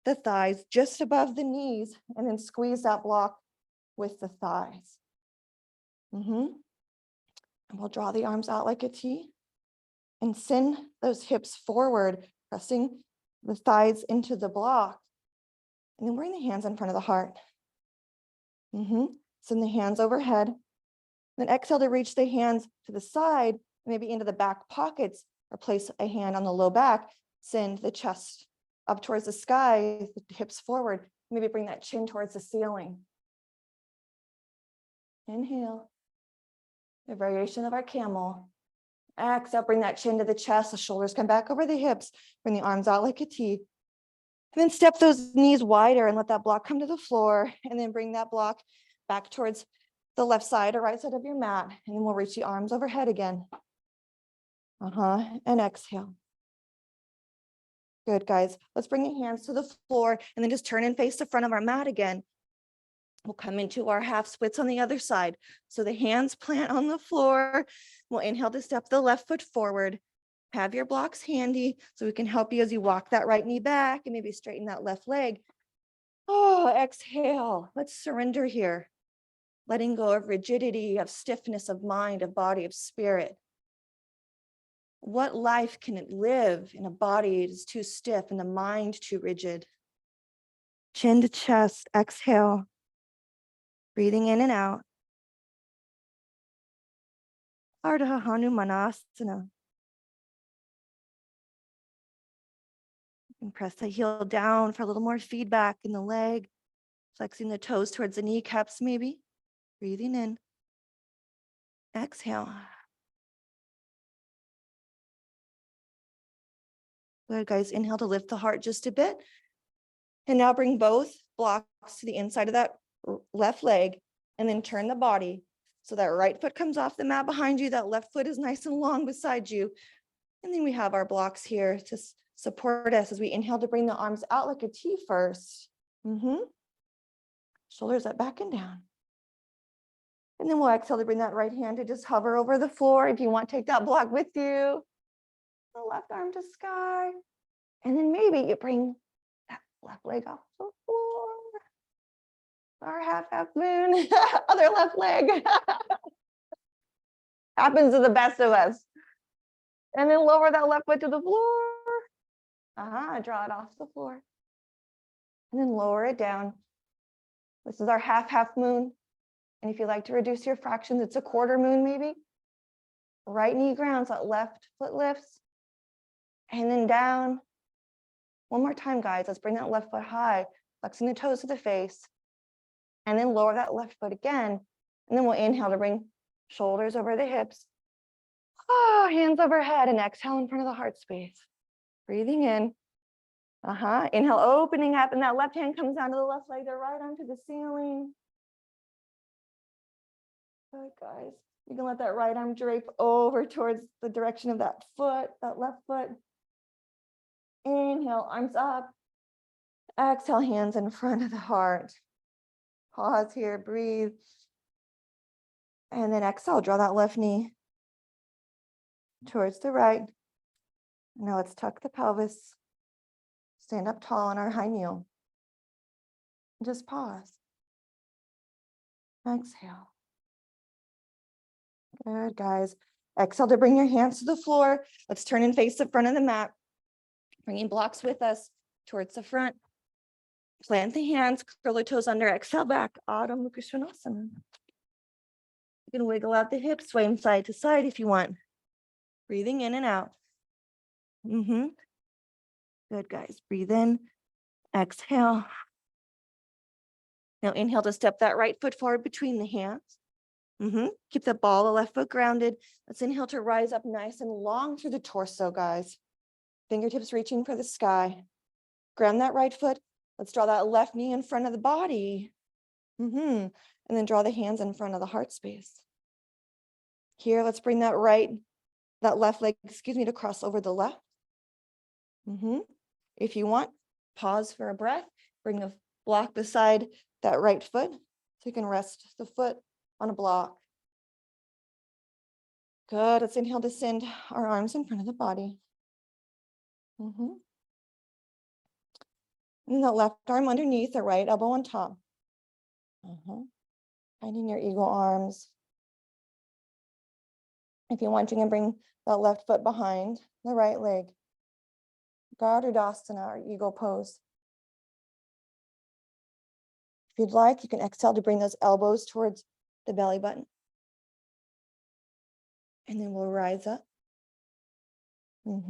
the thighs, just above the knees, and then squeeze that block with the thighs. And we'll draw the arms out like a T and send those hips forward, pressing the thighs into the block. And then bring the hands in front of the heart. Send the hands overhead. Then exhale to reach the hands to the side, maybe into the back pockets, or place a hand on the low back. Send the chest up towards the sky, the hips forward. Maybe bring that chin towards the ceiling. Inhale. The variation of our camel. Exhale, bring that chin to the chest. The shoulders come back over the hips. Bring the arms out like a T. And then step those knees wider and let that block come to the floor. And then bring that block back towards the left side or right side of your mat. And then we'll reach the arms overhead again. And exhale. Good, guys. Let's bring the hands to the floor and then just turn and face the front of our mat again. We'll come into our half splits on the other side. So the hands plant on the floor. We'll inhale to step the left foot forward. Have your blocks handy so we can help you as you walk that right knee back and maybe straighten that left leg. Oh, exhale. Let's surrender here. Letting go of rigidity, of stiffness of mind, of body, of spirit. What life can it live in a body that is too stiff and the mind too rigid? Chin to chest, exhale. Breathing in and out. Ardha Hanumanasana. And press the heel down for a little more feedback in the leg. Flexing the toes towards the kneecaps maybe. Breathing in. Exhale. Good, guys. Inhale to lift the heart just a bit. And now bring both blocks to the inside of that left leg and then turn the body. So that right foot comes off the mat behind you. That left foot is nice and long beside you. And then we have our blocks here to support us as we inhale to bring the arms out like a T first. Shoulders up, back and down. And then we'll exhale to bring that right hand to just hover over the floor. If you want, take that block with you. The left arm to sky. And then maybe you bring that left leg off the floor. Our half moon, other left leg. Happens to the best of us. And then lower that left foot to the floor. Draw it off the floor. And then lower it down. This is our half moon. And if you like to reduce your fractions, it's a quarter moon maybe. Right knee grounds, that left foot lifts. And then down. One more time, guys. Let's bring that left foot high, flexing the toes to the face. And then lower that left foot again. And then we'll inhale to bring shoulders over the hips. Hands overhead and exhale in front of the heart space. Breathing in. Inhale, opening up, and that left hand comes down to the left leg, the right arm to the ceiling. Good, guys. You can let that right arm drape over towards the direction of that foot, that left foot. Inhale, arms up. Exhale, hands in front of the heart. Pause here, breathe. And then exhale, draw that left knee towards the right. Now let's tuck the pelvis. Stand up tall on our high kneel. Just pause. Exhale. Good, guys. Exhale to bring your hands to the floor. Let's turn and face the front of the mat. Bringing blocks with us towards the front. Plant the hands, curl the toes under, exhale back. Adho Mukha Svanasana. You can wiggle out the hips, sway them side to side if you want. Breathing in and out. Good, guys. Breathe in. Exhale. Now inhale to step that right foot forward between the hands. Keep the ball, the left foot grounded. Let's inhale to rise up nice and long through the torso, guys. Fingertips reaching for the sky. Ground that right foot. Let's draw that left knee in front of the body. And then draw the hands in front of the heart space. Here, let's bring that left leg, to cross over the left. If you want, pause for a breath. Bring the block beside that right foot so you can rest the foot on a block. Good. Let's inhale to send our arms in front of the body. And the left arm underneath, the right elbow on top. Finding your eagle arms. If you want, you can bring that left foot behind the right leg. Gardudasana, or eagle pose. If you'd like, you can exhale to bring those elbows towards the belly button. And then we'll rise up. I'm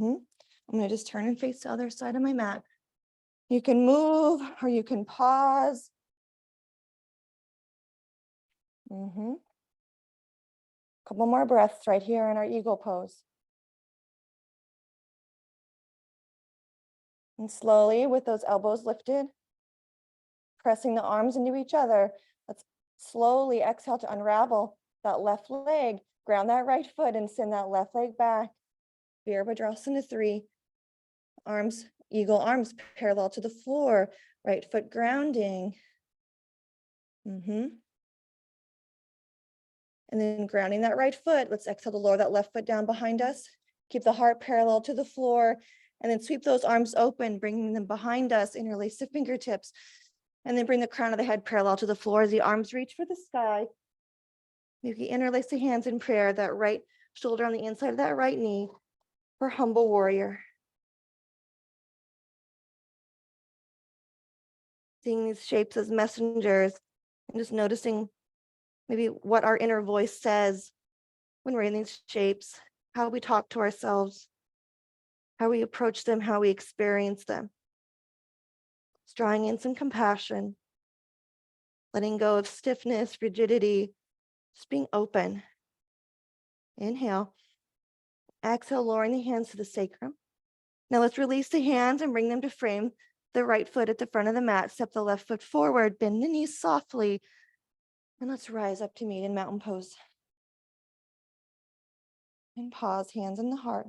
going to just turn and face the other side of my mat. You can move or you can pause. Couple more breaths right here in our eagle pose. And slowly, with those elbows lifted, pressing the arms into each other, let's slowly exhale to unravel that left leg, ground that right foot and send that left leg back. Virabhadrasana 3. Arms, eagle arms parallel to the floor, right foot grounding. And then grounding that right foot. Let's exhale to lower that left foot down behind us. Keep the heart parallel to the floor, and then sweep those arms open, bringing them behind us. Interlace the fingertips, and then bring the crown of the head parallel to the floor as the arms reach for the sky. Maybe interlace the hands in prayer, that right shoulder on the inside of that right knee for humble warrior. Seeing these shapes as messengers and just noticing maybe what our inner voice says when we're in these shapes, how we talk to ourselves, how we approach them, how we experience them. Just drawing in some compassion, letting go of stiffness, rigidity, just being open. Inhale. Exhale, lowering the hands to the sacrum. Now let's release the hands and bring them to frame the right foot at the front of the mat. Step the left foot forward, bend the knees softly, and let's rise up to meet in mountain pose. And pause, hands in the heart,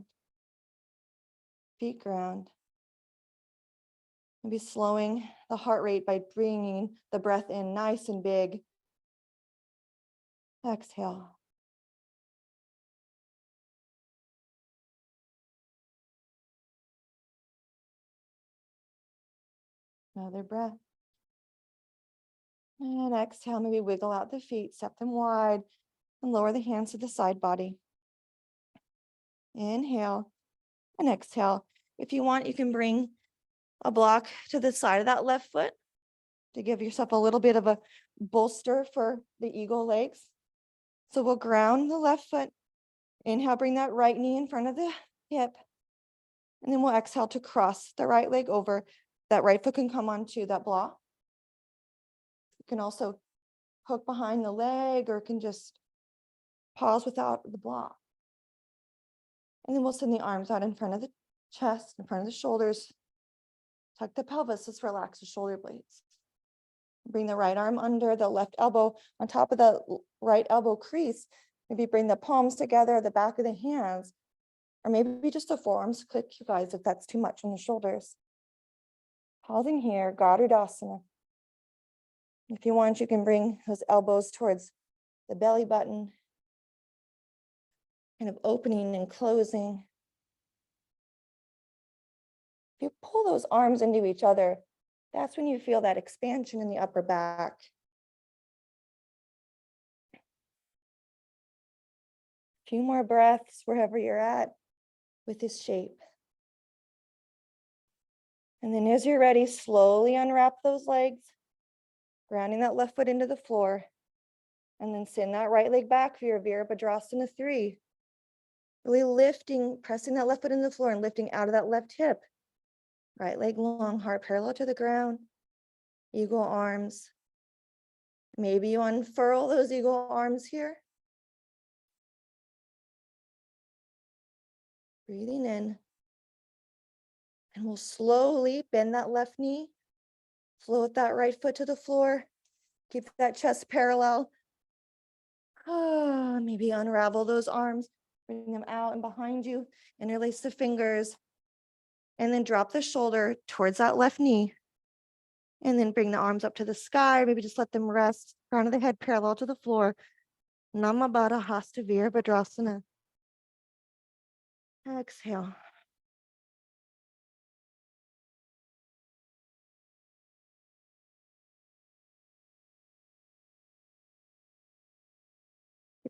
feet ground. Maybe slowing the heart rate by bringing the breath in nice and big. Exhale. Another breath. And exhale, maybe wiggle out the feet, step them wide, and lower the hands to the side body. Inhale and exhale. If you want, you can bring a block to the side of that left foot to give yourself a little bit of a bolster for the eagle legs. So we'll ground the left foot. Inhale, bring that right knee in front of the hip. And then we'll exhale to cross the right leg over. That right foot can come onto that block. You can also hook behind the leg or can just pause without the block. And then we'll send the arms out in front of the chest, in front of the shoulders. Tuck the pelvis, let's relax the shoulder blades. Bring the right arm under the left elbow on top of the right elbow crease. Maybe bring the palms together, the back of the hands, or maybe just the forearms. Click, you guys, if that's too much on the shoulders. Pausing here, Garudasana. If you want, you can bring those elbows towards the belly button, kind of opening and closing. If you pull those arms into each other, that's when you feel that expansion in the upper back. A few more breaths wherever you're at with this shape. And then as you're ready, slowly unwrap those legs, grounding that left foot into the floor, and then send that right leg back for your Virabhadrasana 3. Really lifting, pressing that left foot into the floor and lifting out of that left hip. Right leg long, heart parallel to the ground. Eagle arms. Maybe you unfurl those eagle arms here. Breathing in. And we'll slowly bend that left knee. Float that right foot to the floor. Keep that chest parallel. Maybe unravel those arms. Bring them out and behind you. Interlace the fingers. And then drop the shoulder towards that left knee. And then bring the arms up to the sky. Maybe just let them rest. Crown of the head parallel to the floor. Namabada Hasta Virabhadrasana. Exhale.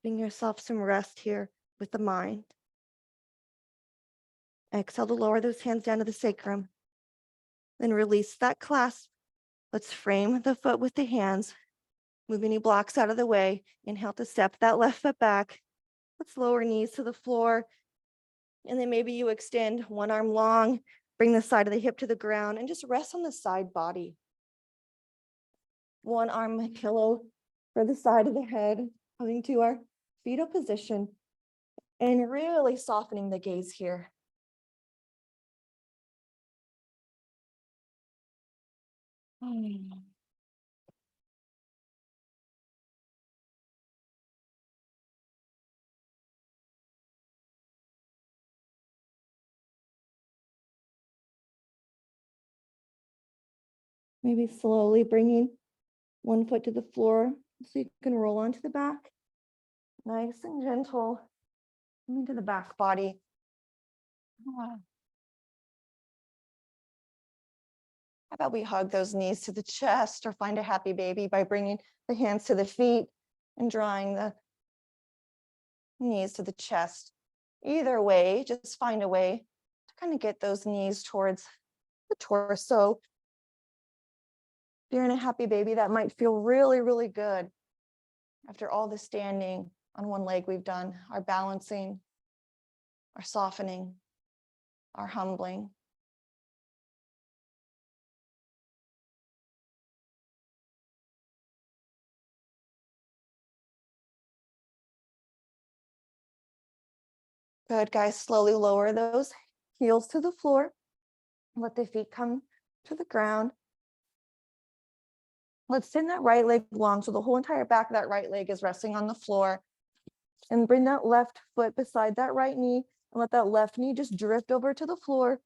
Giving yourself some rest here with the mind. Exhale to lower those hands down to the sacrum. Then release that clasp. Let's frame the foot with the hands. Move any blocks out of the way. Inhale to step that left foot back. Let's lower knees to the floor. And then maybe you extend one arm long, bring the side of the hip to the ground, and just rest on the side body. One arm pillow for the side of the head, coming to our fetal position, and really softening the gaze here. Maybe slowly bringing One foot to the floor so you can roll onto the back. Nice and gentle into the back body. How about we hug those knees to the chest or find a happy baby by bringing the hands to the feet and drawing the knees to the chest. Either way, just find a way to kind of get those knees towards the torso. If you're in a happy baby, that might feel really, really good. After all the standing on one leg we've done, our balancing, our softening, our humbling. Good, guys. Slowly lower those heels to the floor. Let the feet come to the ground. Let's send that right leg long so the whole entire back of that right leg is resting on the floor. And bring that left foot beside that right knee and let that left knee just drift over to the floor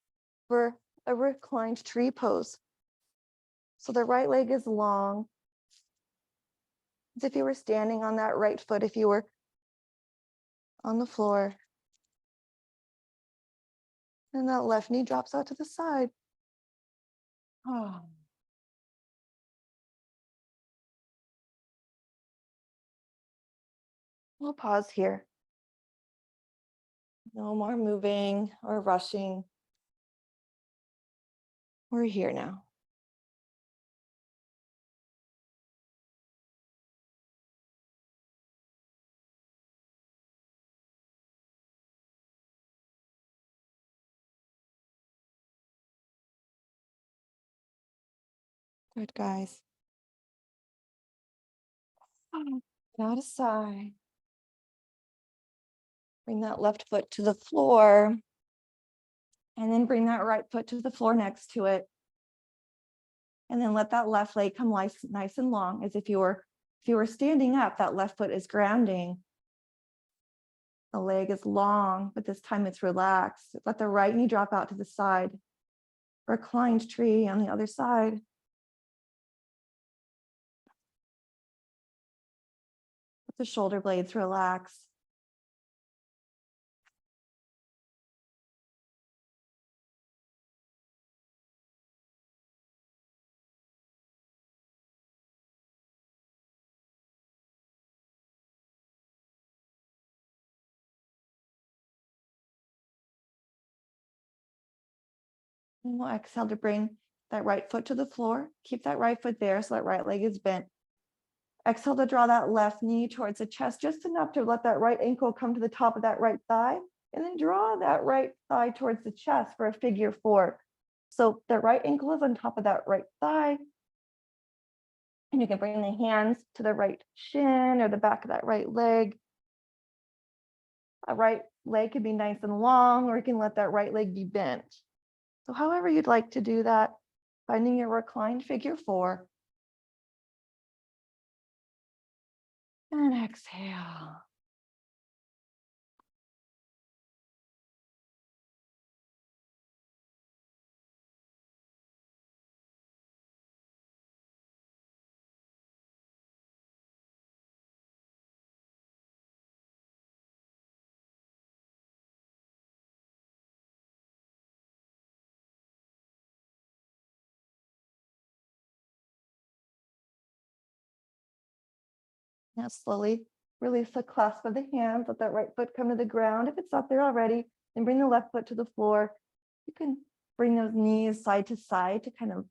for a reclined tree pose. So the right leg is long, as if you were standing on that right foot, if you were on the floor. And that left knee drops out to the side. Oh. We'll pause here. No more moving or rushing. We're here now. Good, guys. Out a sigh. Bring that left foot to the floor. And then bring that right foot to the floor next to it. And then let that left leg come nice and long, as if you were standing up, that left foot is grounding. The leg is long, but this time it's relaxed. Let the right knee drop out to the side. Reclined tree on the other side. Let the shoulder blades relax. And we'll exhale to bring that right foot to the floor. Keep that right foot there so that right leg is bent. Exhale to draw that left knee towards the chest, just enough to let that right ankle come to the top of that right thigh. And then draw that right thigh towards the chest for a figure four. So the right ankle is on top of that right thigh. And you can bring the hands to the right shin or the back of that right leg. That right leg can be nice and long, or you can let that right leg be bent. So however you'd like to do that, finding your reclined figure four. And exhale. Now slowly release the clasp of the hands. Let that right foot come to the ground. If it's up there already, then bring the left foot to the floor. You can bring those knees side to side to kind of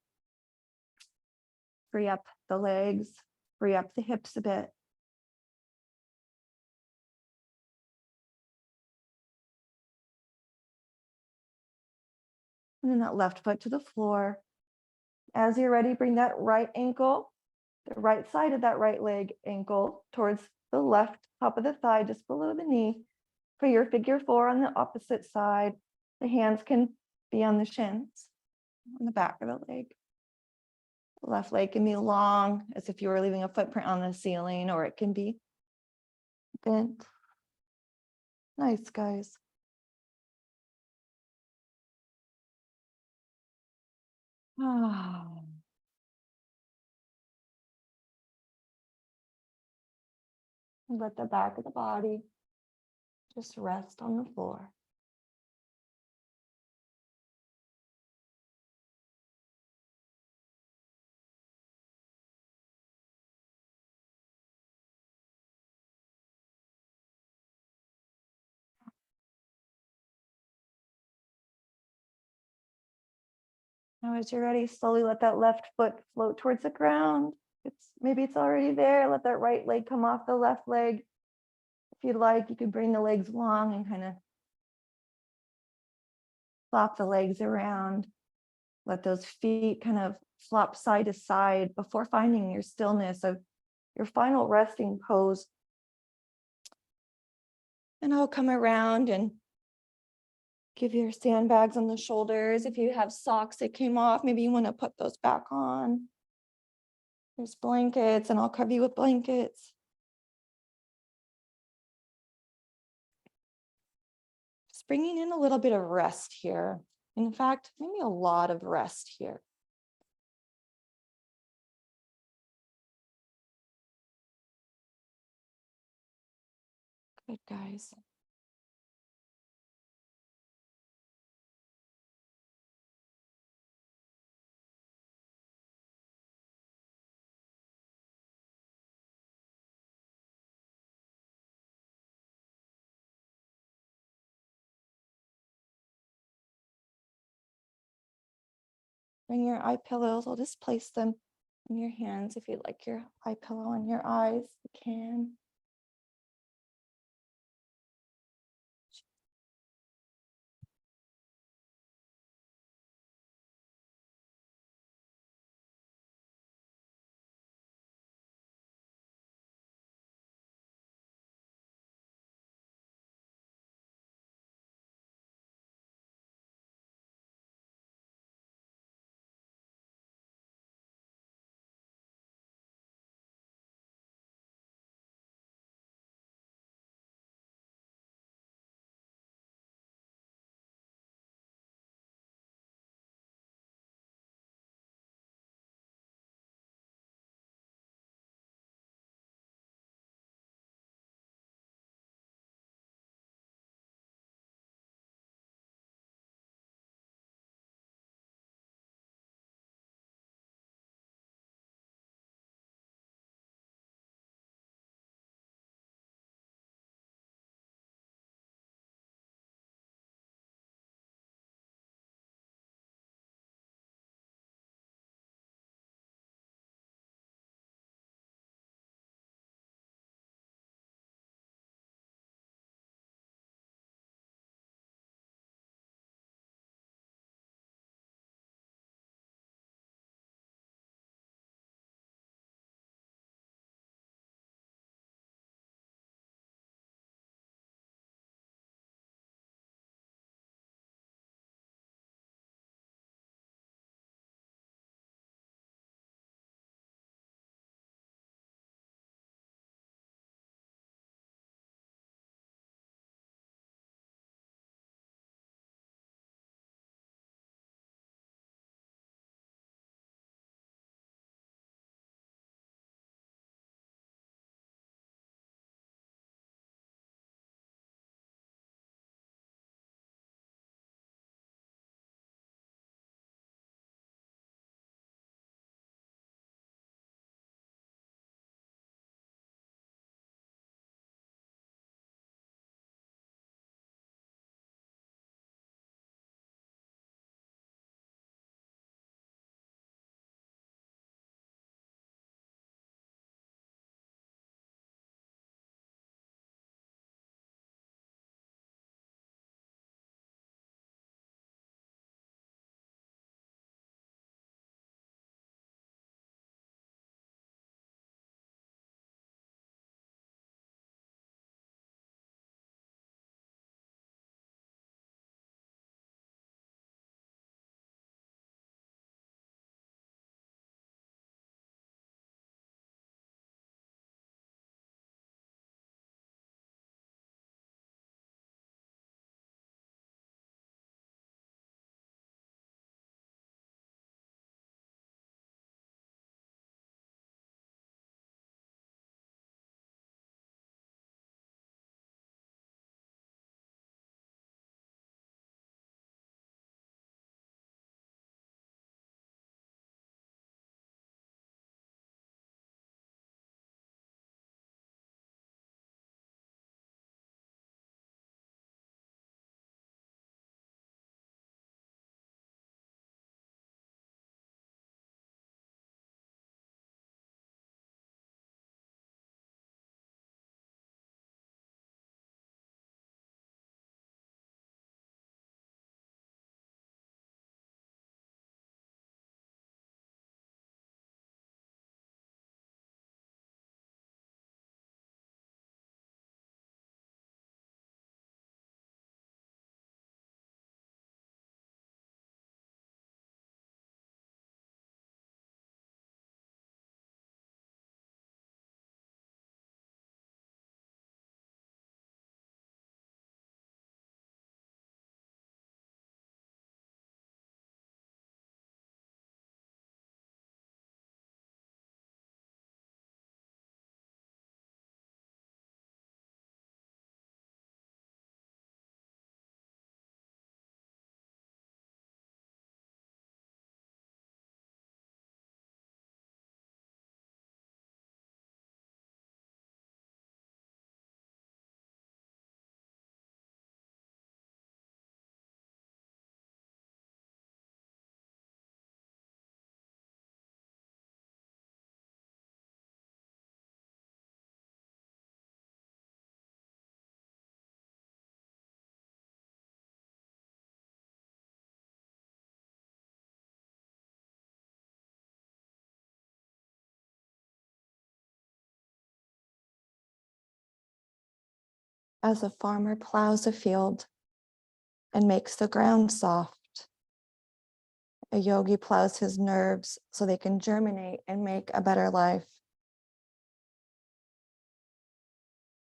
free up the legs, free up the hips a bit. And then that left foot to the floor. As you're ready, bring that right ankle, the right side of that right leg ankle towards the left top of the thigh, just below the knee. For your figure four on the opposite side, the hands can be on the shins, on the back of the leg. The left leg can be long, as if you were leaving a footprint on the ceiling, or it can be bent. Nice, guys. Let the back of the body just rest on the floor. Now, as you're ready, slowly let that left foot float towards the ground. Maybe it's already there. Let that right leg come off the left leg. If you'd like, you could bring the legs long and kind of flop the legs around. Let those feet kind of flop side to side before finding your stillness of your final resting pose. And I'll come around and give your sandbags on the shoulders. If you have socks that came off, maybe you want to put those back on. There's blankets, and I'll cover you with blankets. Just bringing in a little bit of rest here. In fact, maybe a lot of rest here. Good, guys. Bring your eye pillows. I'll just place them in your hands. If you'd like your eye pillow on your eyes, you can. as a farmer plows a field and makes the ground soft. A yogi plows his nerves so they can germinate and make a better life.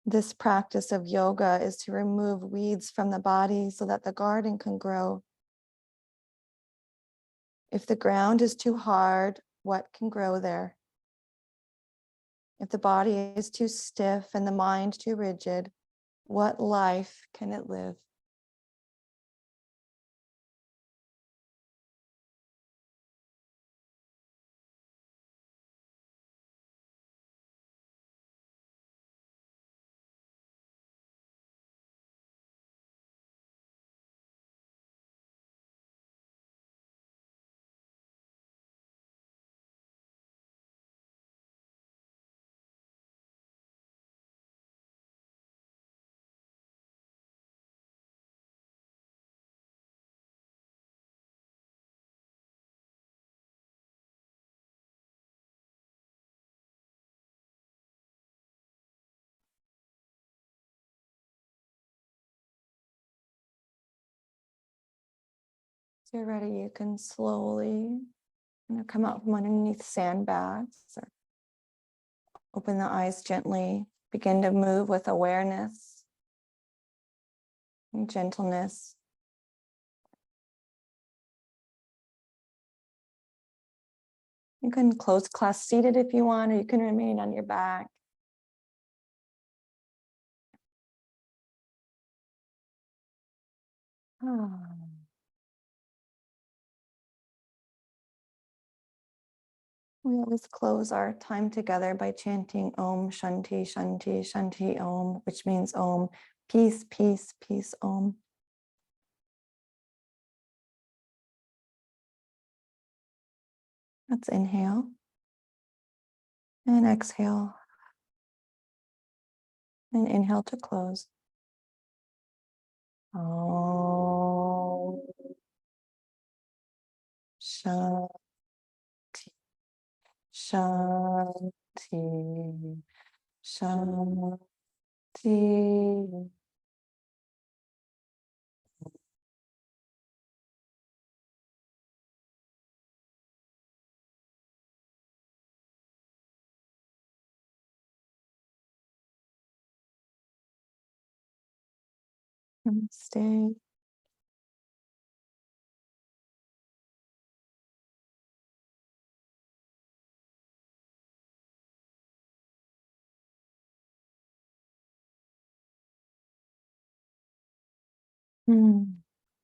This practice of yoga is to remove weeds from the body so that the garden can grow. If the ground is too hard, what can grow there? If the body is too stiff and the mind too rigid, what life can it live? If you're ready, you can slowly come out from underneath sandbags or open the eyes gently. Begin to move with awareness and gentleness. You can close class seated if you want, or you can remain on your back. We always close our time together by chanting Om Shanti Shanti Shanti Om, which means Om, peace, peace, peace, Om. Let's inhale and exhale. And inhale to close. Om Shanti Shanti Shanti. Namaste.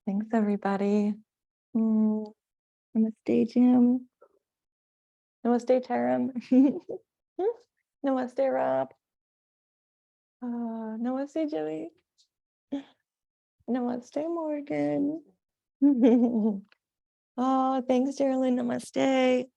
Thanks, everybody. Namaste, Jim. Namaste, Taram. Namaste, Rob. Namaste, Jimmy. Namaste, Morgan. Oh, thanks, Geraldine. Namaste.